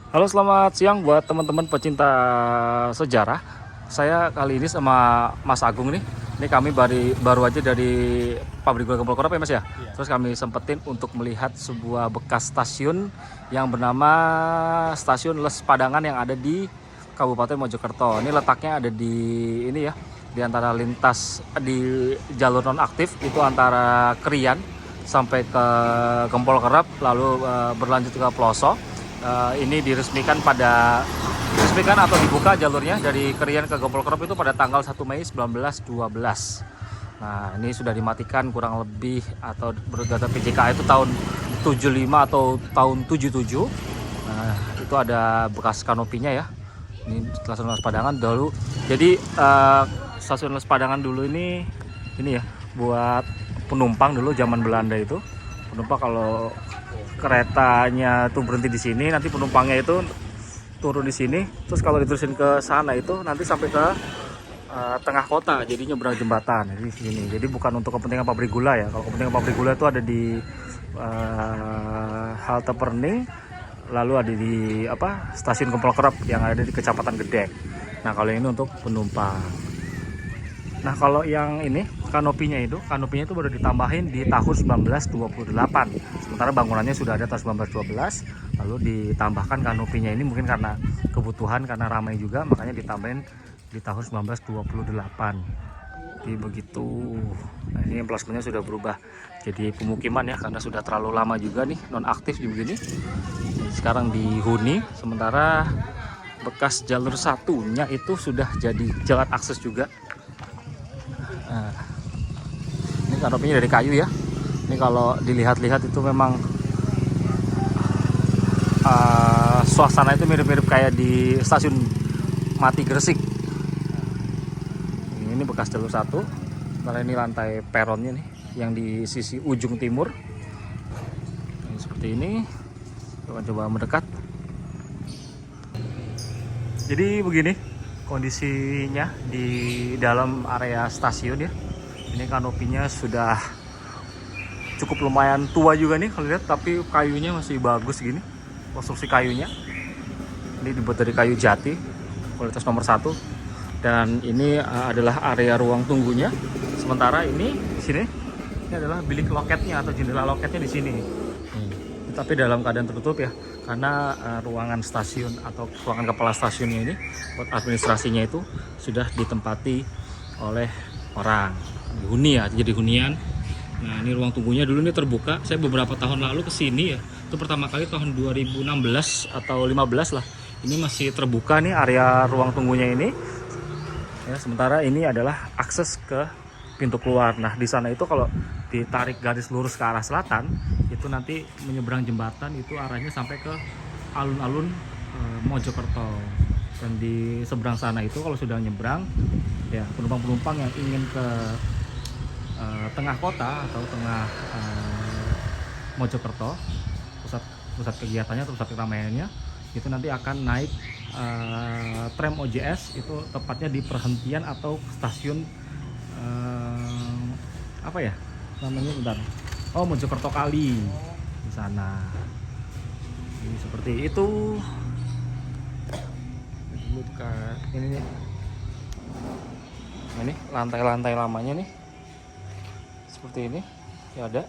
Halo, selamat siang buat teman-teman pecinta sejarah. Saya kali ini sama Mas Agung nih. Ini kami baru aja dari pabrik gula Gempol Korop ya Mas ya. Iya. Terus kami sempetin untuk melihat sebuah bekas stasiun yang bernama Stasiun Les Padangan yang ada di Kabupaten Mojokerto. Ini letaknya ada di ini ya, di antara lintas di jalur nonaktif itu antara Krian sampai ke Gempol Kerap, lalu berlanjut ke Ploso. Ini diresmikan atau dibuka jalurnya dari Krian ke Gempol Kerap itu pada tanggal 1 Mei 1912. Nah, ini sudah dimatikan kurang lebih atau berdata PJK itu tahun 75 atau tahun 77. Nah, itu ada bekas kanopinya ya. Ini stasiun Les Padangan dulu. Jadi stasiun Les Padangan dulu ini ya buat penumpang dulu zaman Belanda itu. Penumpang kalau keretanya tuh berhenti di sini, nanti penumpangnya itu turun di sini, terus kalau diterusin ke sana itu nanti sampai ke tengah kota, jadi nyebrang jembatan di sini. Jadi bukan untuk kepentingan pabrik gula ya. Kalau kepentingan pabrik gula itu ada di halte Perning, lalu ada di stasiun Gempol Kerap yang ada di Kecamatan Gedek. Nah, kalau ini untuk penumpang. Nah, kalau yang ini kanopinya itu baru ditambahin di tahun 1928. Sementara bangunannya sudah ada tahun 1912, lalu ditambahkan kanopinya ini mungkin karena kebutuhan, karena ramai juga, makanya ditambahin di tahun 1928. Jadi begitu. Nah, ini emplosmennya sudah berubah jadi pemukiman ya, karena sudah terlalu lama juga nih nonaktif di begini. Sekarang dihuni, sementara bekas jalur satunya itu sudah jadi jalan akses juga. Nah, ini kanopinya dari kayu ya. Ini kalau dilihat-lihat itu memang suasana itu mirip-mirip kayak di stasiun Mati Gresik. Ini bekas jalur satu. Karena ini lantai peronnya nih, yang di sisi ujung timur. Ini seperti ini. Coba mendekat. Jadi begini kondisinya di dalam area stasiun ya. Ini kanopinya sudah cukup lumayan tua juga nih kalau lihat, tapi kayunya masih bagus gini. Konstruksi kayunya ini dibuat dari kayu jati kualitas nomor 1. Dan ini adalah area ruang tunggunya. Sementara ini di sini ini adalah bilik loketnya atau jendela loketnya di sini. Tapi dalam keadaan tertutup ya, karena ruangan stasiun atau ruangan kepala stasiunnya ini buat administrasinya itu sudah ditempati oleh orang huni ya, jadi hunian. Nah, ini ruang tunggunya dulu ini terbuka. Saya beberapa tahun lalu ke sini ya, itu pertama kali tahun 2016 atau 15 lah. Ini masih terbuka nih area ruang tunggunya ini ya. Sementara ini adalah akses ke pintu keluar. Nah, di sana itu kalau ditarik garis lurus ke arah selatan itu nanti menyeberang jembatan, itu arahnya sampai ke alun-alun Mojokerto. Dan di seberang sana itu kalau sudah nyebrang ya, penumpang-penumpang yang ingin ke tengah kota atau tengah Mojokerto, pusat kegiatannya atau pusat keramaiannya, itu nanti akan naik tram OJS, itu tepatnya di perhentian atau stasiun apa ya namanya, bentar, Mojokerto Kali di sana. Ini seperti itu. Ini nih. Nah, ini lantai-lantai lamanya nih. Seperti ini. Ya ada.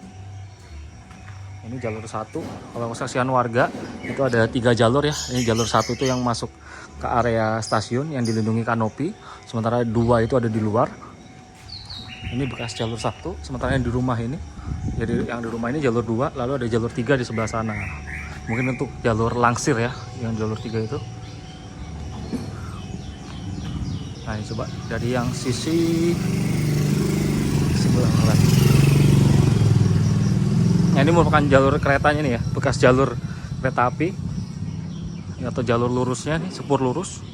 Ini jalur 1. Kalau kesaksian warga itu ada 3 jalur ya. Ini jalur 1 itu yang masuk ke area stasiun yang dilindungi kanopi. Sementara 2 itu ada di luar. Ini bekas jalur 1. Sementara yang di rumah ini, jadi yang di rumah ini jalur 2, lalu ada jalur 3 di sebelah sana. Mungkin untuk jalur langsir ya, yang jalur 3 itu. Nah, ini coba dari yang sisi sebelah lagi. Nah, ini merupakan jalur keretanya nih ya, bekas jalur kereta api atau jalur lurusnya nih, sepur lurus.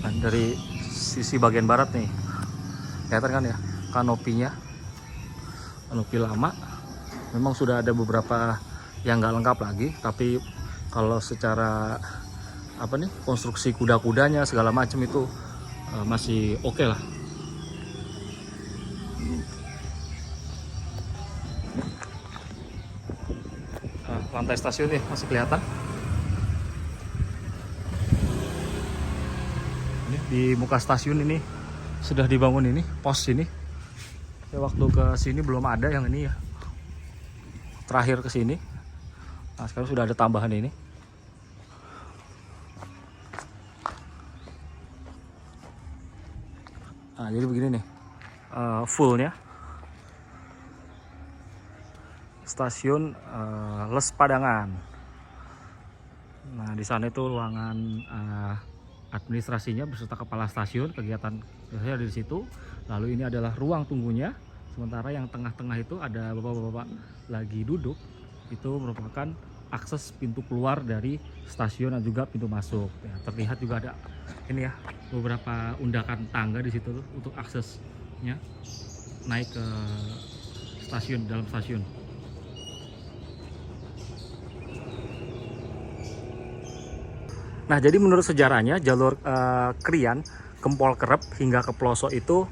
Nah, dari sisi bagian barat nih, kelihatan kan ya kanopinya, kanopi lama. Memang sudah ada beberapa yang nggak lengkap lagi, tapi kalau secara konstruksi kuda-kudanya segala macam itu masih oke lah. Lantai stasiun nih masih kelihatan. Ini di muka stasiun ini sudah dibangun ini pos ini. Ya, waktu ke sini belum ada yang ini ya. Terakhir ke sini. Nah, sekarang sudah ada tambahan ini. Nah, jadi begini nih. Fullnya. Stasiun Les Padangan. Nah, di sana itu ruangan administrasinya beserta kepala stasiun, kegiatan biasanya ada di situ. Lalu ini adalah ruang tunggunya. Sementara yang tengah-tengah itu ada bapak-bapak lagi duduk. Itu merupakan akses pintu keluar dari stasiun dan juga pintu masuk. Ya, terlihat juga ada ini ya beberapa undakan tangga di situ untuk aksesnya naik ke stasiun, dalam stasiun. Nah, jadi menurut sejarahnya jalur Krian, Gempol Kerep hingga ke Pelosok itu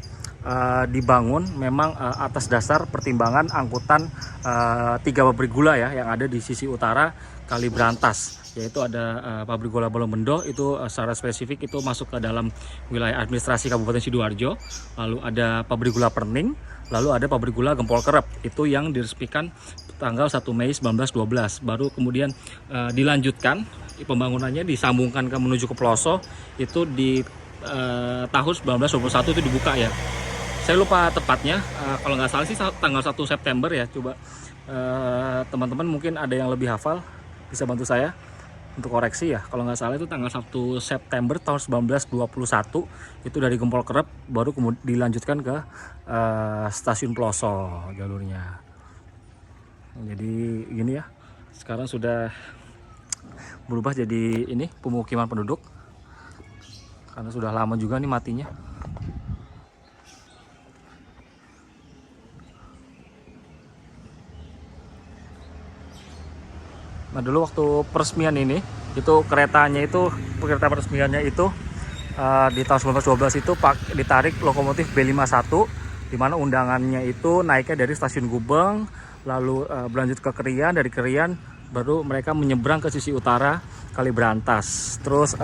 dibangun memang atas dasar pertimbangan angkutan 3 pabrik gula ya yang ada di sisi utara Kali Brantas, yaitu ada pabrik gula Bolomendo itu secara spesifik itu masuk ke dalam wilayah administrasi Kabupaten Sidoarjo. Lalu ada pabrik gula Perning, lalu ada pabrik gula Gempol Kerep itu yang diresmikan tanggal 1 Mei 1912. Baru kemudian dilanjutkan pembangunannya, disambungkan ke menuju ke Pelosok itu di tahun 1921 itu dibuka ya. Saya lupa tepatnya, kalau nggak salah sih tanggal 1 September ya. Coba teman-teman mungkin ada yang lebih hafal bisa bantu saya untuk koreksi ya. Kalau nggak salah itu tanggal 1 September tahun 1921 itu dari Gempol Kerep, baru kemudian dilanjutkan ke stasiun Pelosok jalurnya. Jadi gini ya, sekarang sudah berubah jadi ini pemukiman penduduk karena sudah lama juga nih matinya. Nah, dulu waktu peresmian ini itu kereta peresmiannya itu di tahun 1912 itu ditarik lokomotif B51, di mana undangannya itu naiknya dari stasiun Gubeng lalu berlanjut ke Krian, dari Krian baru mereka menyeberang ke sisi utara Kali Brantas. Terus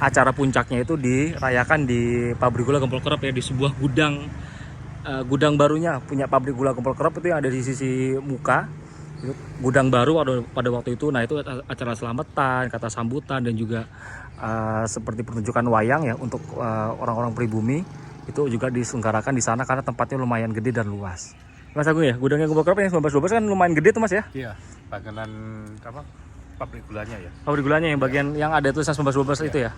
acara puncaknya itu dirayakan di pabrik gula Gempol Kerep ya, di sebuah gudang barunya punya pabrik gula Gempol Kerep itu yang ada di sisi muka. Itu gudang baru pada waktu itu. Nah, itu acara selamatan, kata sambutan dan juga seperti pertunjukan wayang ya untuk orang-orang pribumi itu juga diselenggarakan di sana karena tempatnya lumayan gede dan luas. Mas Agung ya, gudangnya Gempol Kerep yang 1912 kan lumayan gede tuh Mas ya? Iya, bagian apa? Pabrik gulanya ya. Pabrik gulanya yang bagian yang ada tulisan 1912 itu ya.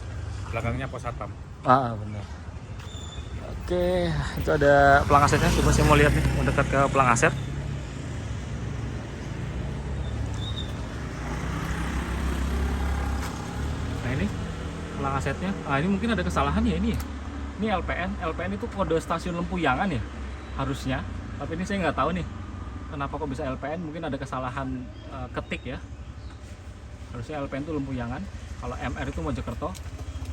Belakangnya pos satpam. Benar. Oke, itu ada pelang asetnya. Coba saya mau lihat nih, mendekat ke pelang aset. Nah, ini pelang asetnya. Ini mungkin ada kesalahan ya ini. Ini LPN itu kode stasiun Lempuyangan ya, harusnya. Tapi ini saya nggak tahu nih, kenapa kok bisa LPN? Mungkin ada kesalahan ketik ya. Harusnya LPN itu Lempuyangan. Kalau MR itu Mojokerto.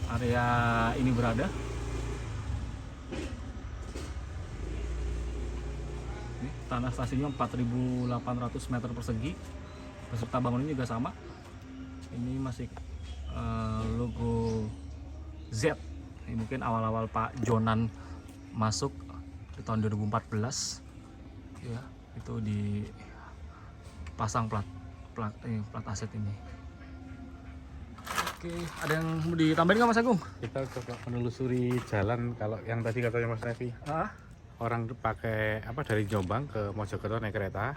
Area ini berada. Ini tanah stasiunnya 4.800 meter persegi. Beserta bangunannya juga sama. Ini masih logo Z. Ini mungkin awal-awal Pak Jonan masuk di tahun 2014. Ya, itu dipasang plat aset ini. Oke, ada yang mau ditambahin nggak Mas Agung? Kita coba menelusuri jalan kalau yang tadi katanya Mas Revi. Orang pakai apa dari Jombang ke Mojokerto naik kereta.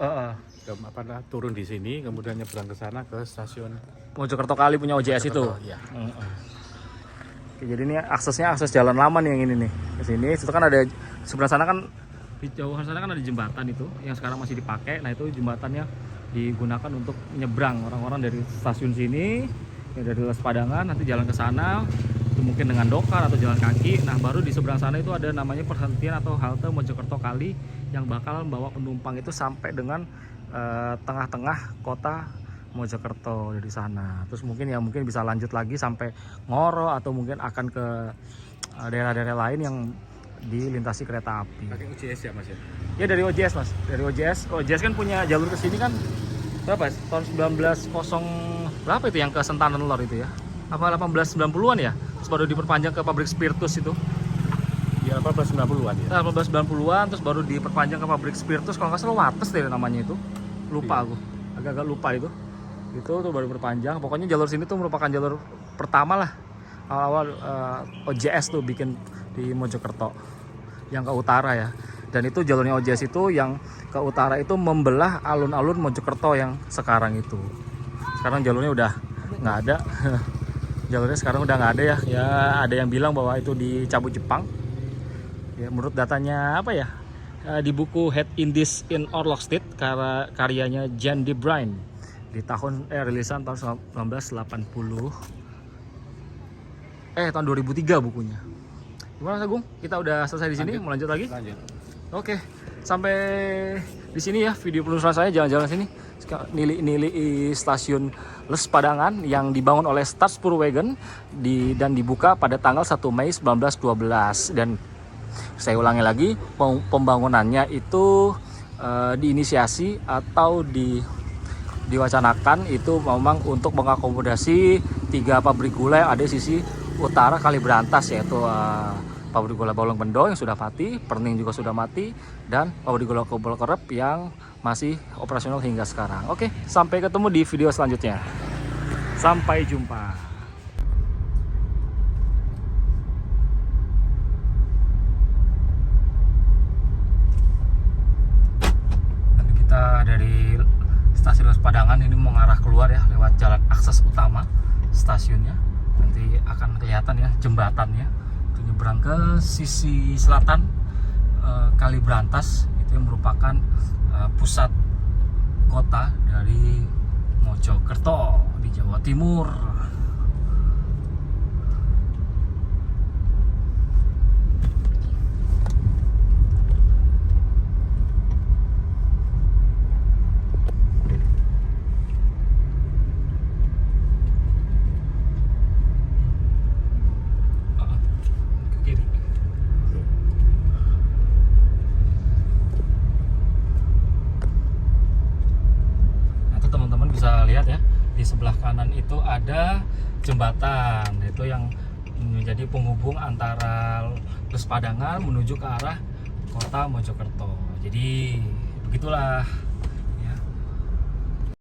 Turun di sini kemudian nyebrang ke sana ke stasiun Mojokerto Kali punya OJS itu. Iya. Oke, jadi ini akses jalan lama nih yang ini nih. Ke sini, itu kan ada sebelah sana kan, di jauhan sana kan ada jembatan itu yang sekarang masih dipakai. Nah, itu jembatannya digunakan untuk menyeberang orang-orang dari stasiun sini ya, dari Les Padangan nanti jalan ke sana itu mungkin dengan dokar atau jalan kaki. Nah, baru di seberang sana itu ada namanya perhentian atau halte Mojokerto Kali yang bakal membawa penumpang itu sampai dengan tengah-tengah kota Mojokerto dari sana. Terus mungkin bisa lanjut lagi sampai Ngoro atau mungkin akan ke daerah-daerah lain yang dilintasi kereta api. Pakai OJS ya Mas ya? Ya dari OJS Mas, dari OJS. OJS kan punya jalur ke sini kan berapa? Tahun 1900 berapa itu yang ke Sentanan Lor itu ya? Apa 1890-an ya? terus baru diperpanjang ke pabrik Spiritus itu. Ya 1890-an ya. 1890-an, terus baru diperpanjang ke pabrik Spiritus, kalau nggak salah Wates deh namanya itu. Lupa aku, agak-agak lupa itu. Itu tuh baru berpanjang. Pokoknya jalur sini tuh merupakan jalur pertama lah awal-awal OJS tuh bikin di Mojokerto yang ke utara ya. Dan itu jalurnya OJS itu yang ke utara itu membelah alun-alun Mojokerto yang sekarang itu. Sekarang jalurnya udah nggak ada. Jalurnya sekarang udah nggak ada ya. Ya ada yang bilang bahwa itu dicabut Jepang. Ya menurut datanya apa ya? Di buku Head Indies in Orlok State karyanya Jan de Bruyn di tahun rilisan tahun 1980. Tahun 2003 bukunya. Gimana Agung? Kita udah selesai di sini, mau lanjut lagi? Lanjut. Oke, sampai di sini ya video penelusuran saya jalan-jalan sini. Nili stasiun Les Padangan yang dibangun oleh Staatspoorwegen dan dibuka pada tanggal 1 Mei 1912. Dan saya ulangi lagi, pembangunannya itu diinisiasi atau diwacanakan itu memang untuk mengakomodasi 3 pabrik gula yang ada di sisi utara Kaliberantas, yaitu pabrik gula Bolong Bendo yang sudah mati, Perning juga sudah mati, dan pabrik gula Kobol Kerep yang masih operasional hingga sekarang. Oke, sampai ketemu di video selanjutnya. Sampai jumpa. Dan kita dari stasiun Les Padangan ini mau ngarah keluar ya lewat jalan akses utama stasiunnya. Nanti akan kelihatan ya jembatannya. Itu nyebrang ke sisi selatan Kaliberantas, itu yang merupakan pusat kota dari Mojokerto di Jawa Timur. Bisa lihat ya, di sebelah kanan itu ada jembatan, itu yang menjadi penghubung antara Les Padangan menuju ke arah kota Mojokerto. Jadi begitulah